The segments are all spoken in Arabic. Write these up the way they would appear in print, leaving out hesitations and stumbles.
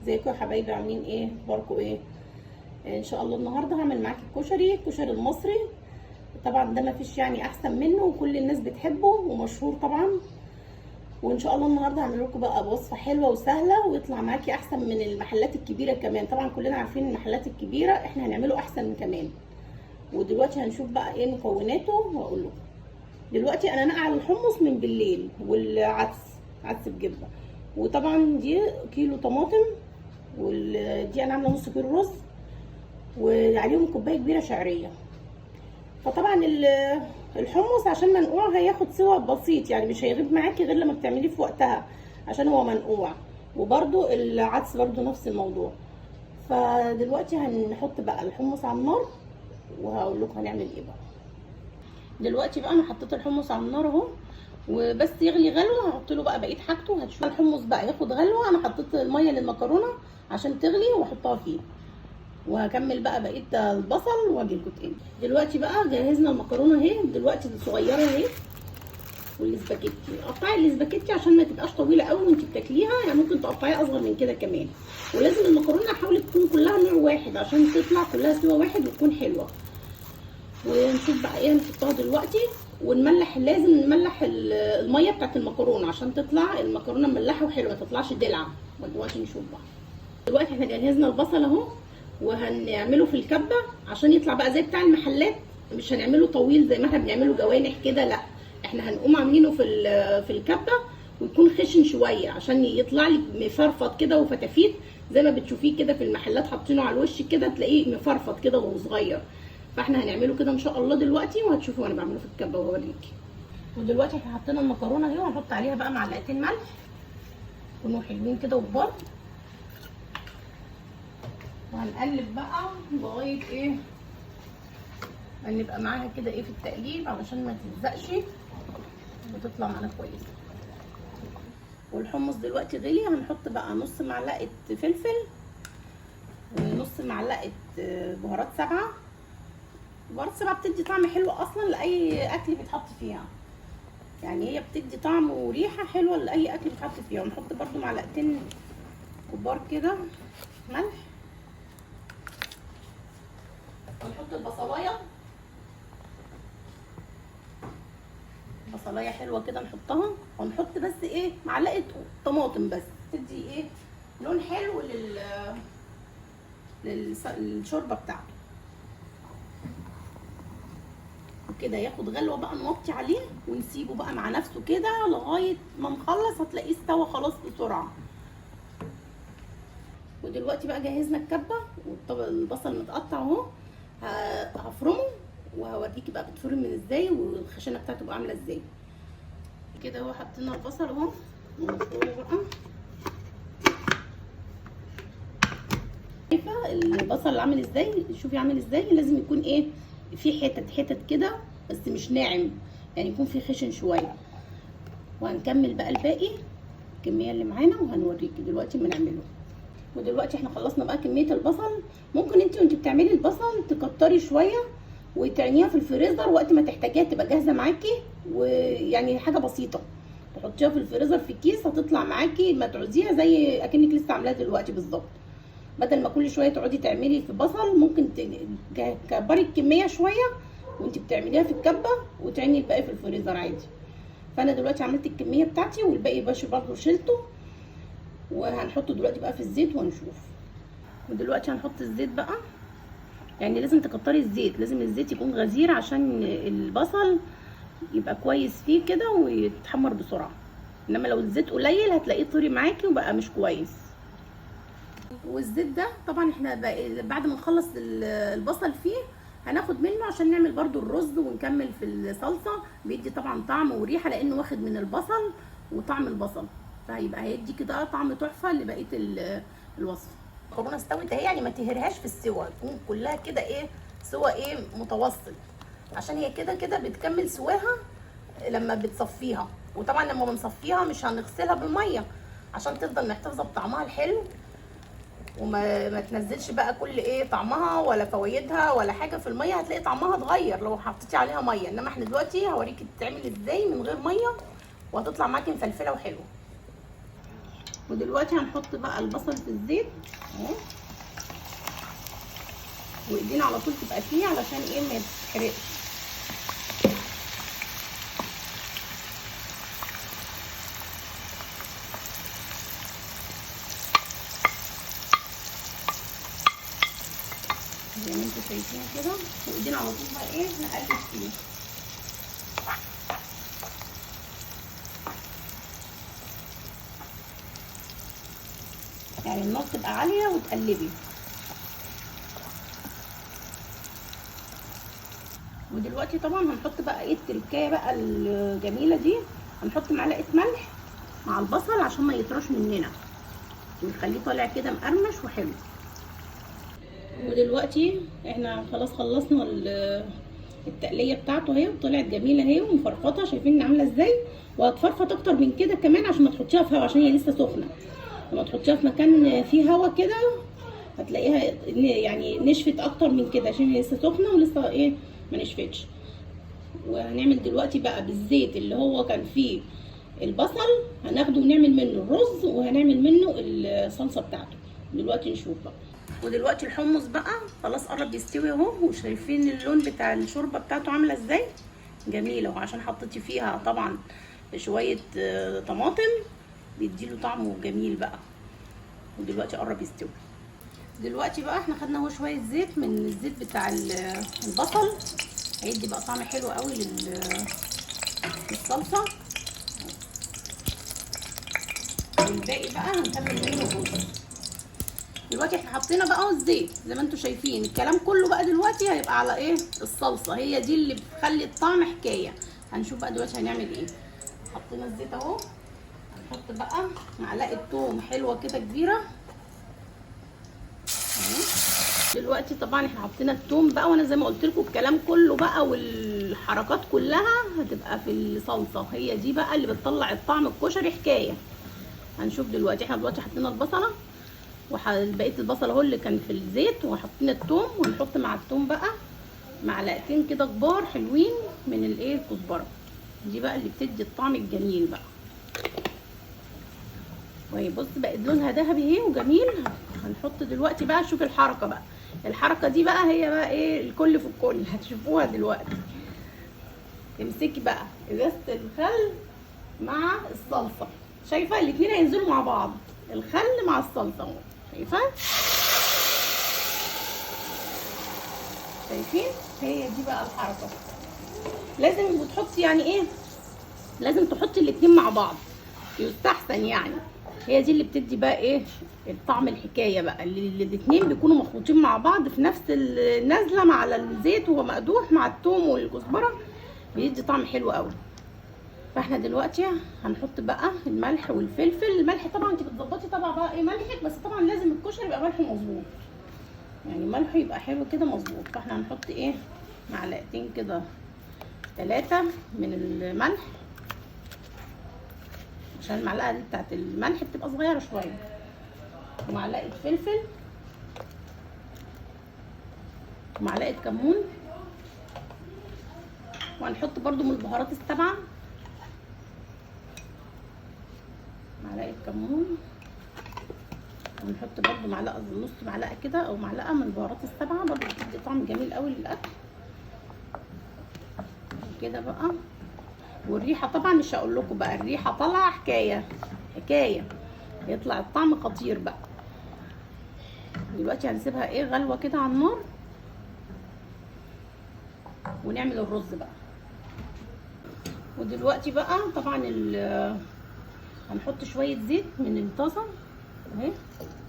ازيكم يا حبايبي؟ عاملين ايه؟ اخباركم ايه؟ ان شاء الله النهارده هعمل معاكي الكشري المصري. طبعا ده مفيش يعني احسن منه وكل الناس بتحبه ومشهور طبعا. وان شاء الله النهارده هعمل لكم بقى بوصفه حلوه وسهله ويطلع معاكي احسن من المحلات الكبيره كمان. طبعا كلنا عارفين المحلات الكبيره، احنا هنعمله احسن من كمان. ودلوقتي هنشوف بقى ايه مكوناته وهقول لكم. دلوقتي انا نقع الحمص من بالليل والعدس، عدس بجبه. وطبعا دي كيلو طماطم، ودي انا عامله نص كيلو رز، وعليهم كوبايه كبيره شعريه. فطبعا الحمص عشان منقوع هياخد سوا بسيط، يعني مش هيغيب معاكي غير لما بتعمليه في وقتها عشان هو منقوع. وبرده العدس برده نفس الموضوع. فدلوقتي هنحط بقى الحمص على النار وهقول لكم هنعمل ايه بقى. دلوقتي بقى انا حطيت الحمص على النار اهو، وبس يغلي غلوه هحط له بقى بقيه حاجته. هتشوف الحمص بقى ياخد غلوه. انا حطيت الميه للمكرونه عشان تغلي واحطها فيه، وهكمل بقى بقيه البصل واجي لكم تاني. دلوقتي بقى جهزنا المكرونه اهي، دلوقتي صغيره اهي. والاسباجيتي قطعي الاسباجيتي عشان ما تبقاش طويله قوي وانت بتاكليها، يعني ممكن تقطعيها اصغر من كده كمان. ولازم المكرونه حاولي تكون كلها نوع واحد عشان تطلع كلها سوا واحد وتكون حلوه. ونشوف بقى ايه نحطها دلوقتي. ونملح، لازم نملح الميه بتاعت المكرونه عشان تطلع المكرونه مملحه وحلوه، ما تطلعش دلعه. ودلوقتي نشوف بقى. دلوقتي احنا جهزنا البصل اهو، وهنعمله في الكبه عشان يطلع بقى زي بتاع المحلات. مش هنعمله طويل زي ما احنا بنعمله جوانح كده، لا احنا هنقوم عاملينه في الكبه ويكون خشن شويه عشان يطلع لي مفرفط كده وفتافيت زي ما بتشوفيه كده في المحلات، حاطينه على الوش كده تلاقيه مفرفط كده وصغير. فاحنا هنعمله كده ان شاء الله دلوقتي، وهتشوفوا وانا بعمله في الكبه وهوريكي. ودلوقتي احنا حطينا المكرونه اهي، وهنحط عليها بقى معلقتين ملح يكونوا حلوين كده وكبار. وهنقلب بقى لغايه ايه ما نبقى معاها كده ايه في التقليب علشان ما تلزقش وتطلع معانا كويسه. والحمص دلوقتي غلي، هنحط بقى نص معلقه فلفل ونص معلقه بهارات سبعه. بهارات سبعه بتدي طعم حلو اصلا لاي اكل بيتحط فيها، يعني هي بتدي طعم وريحه حلوه لاي اكل بيتحط فيها. ونحط برده معلقتين كبار كده ملح. ونحط بصلايه حلوه كده نحطها. ونحط بس ايه معلقه طماطم بس تدي ايه لون حلو للشوربه بتاعته. وكده ياخد غلوه بقى نوطي عليه ونسيبه بقى مع نفسه كده لغايه ما نخلص، هتلاقيه استوى خلاص بسرعه. ودلوقتي بقى جهزنا الكبه والبصل متقطع اهو، هفرمه وهوريكي بقى بتفرم من ازاي والخشنه بتاعته بقى عامله ازاي. كده اهو حطينا البصل اهو ونفرمه بقى. شايفه البصل عامل ازاي؟ شوفي عامل ازاي. لازم يكون ايه في حتت كده بس مش ناعم، يعني يكون في خشن شويه. وهنكمل بقى الباقي الكميه اللي معانا وهنوريكي دلوقتي ما نعمله. ودلوقتي احنا خلصنا بقى كميه البصل. ممكن انت وانت بتعملي البصل تكتري شويه وتعينيها في الفريزر وقت ما تحتاجيها تبقى جاهزه معاكي، ويعني حاجه بسيطه تحطيها في الفريزر في كيس هتطلع معاكي ما تعوزيها زي اكنك لسه عاملاها دلوقتي بالظبط. بدل ما كل شويه تقعدي تعملي في بصل، ممكن تكبري الكميه شويه وانت بتعمليها في الكبه وتعيني الباقي في الفريزر عادي. فانا دلوقتي عملت الكميه بتاعتي والباقي باش برضه شلته، وهنحطه دلوقتي بقى في الزيت ونشوف. ودلوقتي هنحط الزيت بقى، يعني لازم تكتري الزيت، لازم الزيت يكون غزير عشان البصل يبقى كويس فيه كده ويتحمر بسرعه. انما لو الزيت قليل هتلاقيه طري معاكي وبقى مش كويس. والزيت ده طبعا احنا بعد ما نخلص البصل فيه هناخد منه عشان نعمل برده الرز ونكمل في الصلصه. بيدي طبعا طعم وريحه لانه واخد من البصل وطعم البصل، فهيبقى هيدي كده طعم تحفه لبقيه الوصفه. المكرونه استوت اهي، يعني ما تهرهاش في السوا، تكون كلها كده ايه سوا ايه متوسط، عشان هي كده كده بتكمل سواها لما بتصفيها. وطبعا لما بنصفيها مش هنغسلها بالميه عشان تفضل محتفظه بطعمها الحلو وما تنزلش بقى كل ايه طعمها ولا فوائدها ولا حاجه في الميه، هتلاقي طعمها اتغير لو حطيتي عليها ميه. انما احنا دلوقتي هوريكي تتعمل ازاي من غير ميه وهتطلع معاكي مفلفله وحلوه. ودلوقتي هنحط بقى البصل في الزيت اهو، وايدينا على طول تبقى فيه علشان ايه ما يتحرقش. زي ما انتوا شايفين كده، وايدينا على طول بقى ايه نقلب فيه. يعني النار تبقى عاليه وتقلبي. ودلوقتي طبعا هنحط بقى ايه التركايه بقى الجميله دي، هنحط معلقه ملح مع البصل عشان ما يطرش مننا ونخليه طالع كده مقرمش وحلو. ودلوقتي احنا خلاص خلصنا التقليه بتاعته اهي، وطلعت جميله اهي ومفرفطه، شايفين عامله ازاي؟ وهتفرفط اكتر من كده كمان عشان ما تحطيها في هوا، عشان هي لسه سخنه. لما تحطيها في مكان فيه هوا كده هتلاقيها يعني نشفت اكتر من كده، عشان هي لسه سخنه ولسه ايه ما نشفتش. وهنعمل دلوقتي بقى بالزيت اللي هو كان فيه البصل، هناخده ونعمل منه الرز وهنعمل منه الصلصه بتاعته. دلوقتي نشوف بقى. ودلوقتي الحمص بقى خلاص قرب يستوي اهو، وشايفين اللون بتاع الشوربه بتاعته عامله ازاي جميله، وعشان حطيتي فيها طبعا شويه طماطم بيديله طعمه جميل بقى. ودلوقتي قرب يستوي. دلوقتي بقى احنا خدنا اهو شويه زيت من الزيت بتاع البصل، هيدي بقى طعم حلو قوي للصلصه. والباقي بقى هنكمل منه الرز. دلوقتي احنا حطينا بقى الزيت زي ما انتم شايفين، الكلام كله بقى دلوقتي هيبقى على ايه الصلصه، هي دي اللي بتخلي الطعم حكايه. هنشوف بقى دلوقتي هنعمل ايه. حطينا الزيت اهو، هنحط بقى معلقه توم حلوه كده كبيره اهو. دلوقتي طبعا احنا حطينا التوم بقى، وانا زي ما قلت لكم الكلام كله بقى والحركات كلها هتبقى في الصلصه، هي دي بقى اللي بتطلع الطعم الكشري حكايه. هنشوف دلوقتي. احنا دلوقتي حطينا البصله وبقيه البصل اهو اللي كان في الزيت، وحطينا التوم، وهنحط مع التوم بقى معلقتين كده كبار حلوين من الايه الكزبره، دي بقى اللي بتدي الطعم الجميل بقى. وهي بص بقت لونها ذهبي اهي وجميل. هنحط دلوقتي بقى، شوف الحركه بقى، الحركه دي بقى هي بقى ايه الكل في الكل، هتشوفوها دلوقتي. تمسكي بقى ازازه الخل مع الصلصه، شايفه الاتنين هينزلوا مع بعض، الخل مع الصلصه اهو، شايفه؟ شايفين؟ هي دي بقى الحركه. لازم بتحطي يعني ايه، لازم تحطي الاتنين مع بعض يستحسن يعني، هي دي اللي بتدي بقى ايه الطعم الحكايه بقى، اللي الاتنين بيكونوا مخلوطين مع بعض في نفس النزله مع الزيت وهو مقدوح مع الثوم والكزبره، بيدي طعم حلو قوي. فاحنا دلوقتي هنحط بقى الملح والفلفل. الملح طبعا انت بتظبطي طبعا بقى ايه ملحك، بس طبعا لازم الكشري يبقى ملحه مظبوط، يعني ملحه يبقى حلو كده مظبوط. فاحنا هنحط ايه معلقتين كده 3 من الملح، عشان المعلقه دي بتاعت الملح بتبقى صغيره شويه، ومعلقه فلفل، ومعلقه كمون، وهنحط برده من البهارات السبعه معلقه كمون، ونحط برده معلقه نص معلقه كده او معلقه من البهارات السبعه، برده بتدي طعم جميل قوي للاكل كده بقى. والريحه طبعا مش هقول لكم بقى، الريحه طالعه حكايه حكايه، يطلع الطعم خطير بقى. دلوقتي هنسيبها ايه غلوه كده على النار، ونعمل الرز بقى. ودلوقتي بقى طبعا هنحط شويه زيت من الطاسه اهي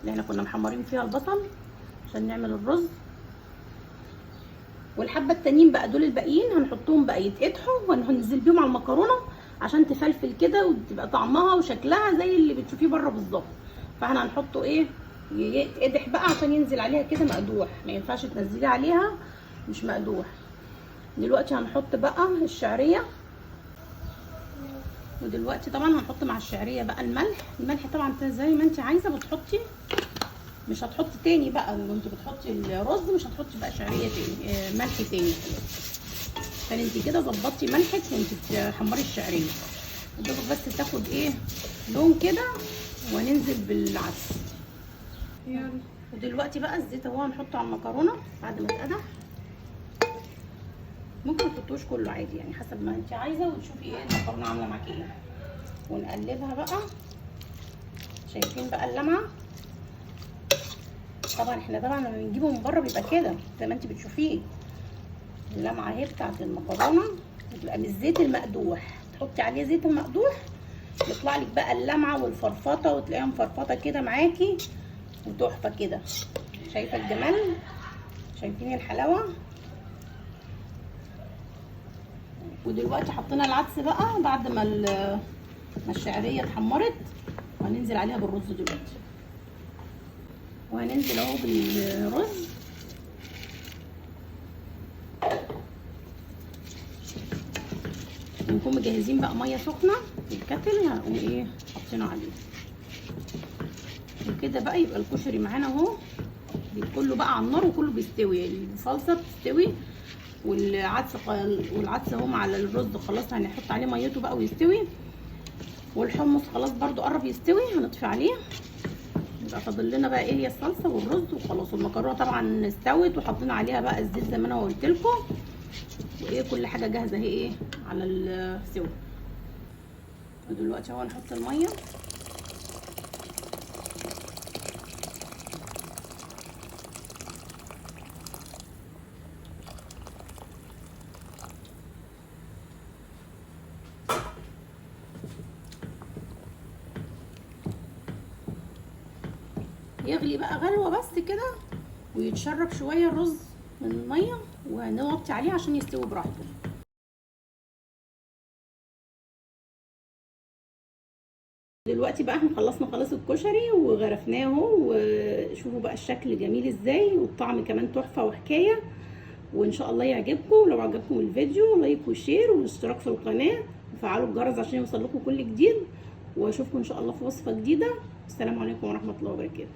اللي احنا كنا محمرين فيها البصل عشان نعمل الرز. والحبه التانيين بقى دول الباقيين هنحطهم بقى يتقدحوا، وهننزل بيهم على المكرونه عشان تفلفل كده وتبقى طعمها وشكلها زي اللي بتشوفيه بره بالظبط. فاحنا هنحطه ايه يتقدح بقى عشان ينزل عليها كده مقدوح، ما ينفعش تنزلي عليها مش مقدوح. دلوقتي هنحط بقى الشعريه، ودلوقتي طبعا هنحط مع الشعريه بقى الملح. الملح طبعا زي ما انت عايزه بتحطي، مش هتحطي تاني بقى وانت بتحطي الرز، مش هتحطي بقى شعريه تاني ملح تاني خلاص. فانت كده ظبطتي ملحك وانت بتحمري الشعريه، دوبك بس تاخد ايه لون كده وهننزل بالعدس. يلا. ودلوقتي بقى الزيت اهو هنحطه على المكرونه بعد ما اتقدح. ممكن تحطوش كله عادي يعني حسب ما انت عايزه، وتشوفي ايه المكرونه عامله معاكي ايه. ونقلبها بقى. شايفين بقى اللمعه؟ طبعا احنا لما بنجيبه من بره بيبقى كده زي ما انت بتشوفيه. اللمعه اهي بتاعت المكرونه بتبقى من الزيت المقدوح، تحطي عليه زيت المقدوح يطلع لك بقى اللمعه والفرفطه، وتلاقيها مفرفطه كده معاكي وتحفه كده. شايفه الجمال؟ شايفين الحلاوه؟ ودلوقتي حطينا العدس بقى بعد ما الشعريه اتحمرت، وهننزل عليها بالرز دلوقتي. وهننزل اهو بالرز. ونكون مجهزين بقى ميه سخنه في الكتل، هنقوم ايه حاطينه عليه. وكده بقى يبقى الكشري معانا اهو كله بقى على النار وكله بيستوي. الصلصه بتستوي والعدس اهو مع الرز خلاص هنحط عليه ميته بقى ويستوي. والحمص خلاص برده قرب يستوي، هنطفي عليه. يبقى فاضل لنا بقى ايه هي الصلصه والرز وخلاص. والمكرونه طبعا استوت وحطينا عليها بقى الزيت زي ما انا قلت لكم. وايه كل حاجه جاهزه اهي ايه على السوا. ودلوقتي اهو هنحط الميه. يغلي بقى غلوه بس كده ويتشرب شويه الرز من الميه، ونوطي عليه عشان يستوي براحته. دلوقتي بقى احنا خلصنا خلاص الكشري وغرفناه اهو، وشوفوا بقى الشكل جميل ازاي، والطعم كمان تحفه وحكايه. وان شاء الله يعجبكم. لو عجبكم الفيديو لايك وشير والاشتراك في القناه وفعلوا الجرس عشان يوصل لكم كل جديد. واشوفكم ان شاء الله في وصفه جديده. السلام عليكم ورحمه الله وبركاته.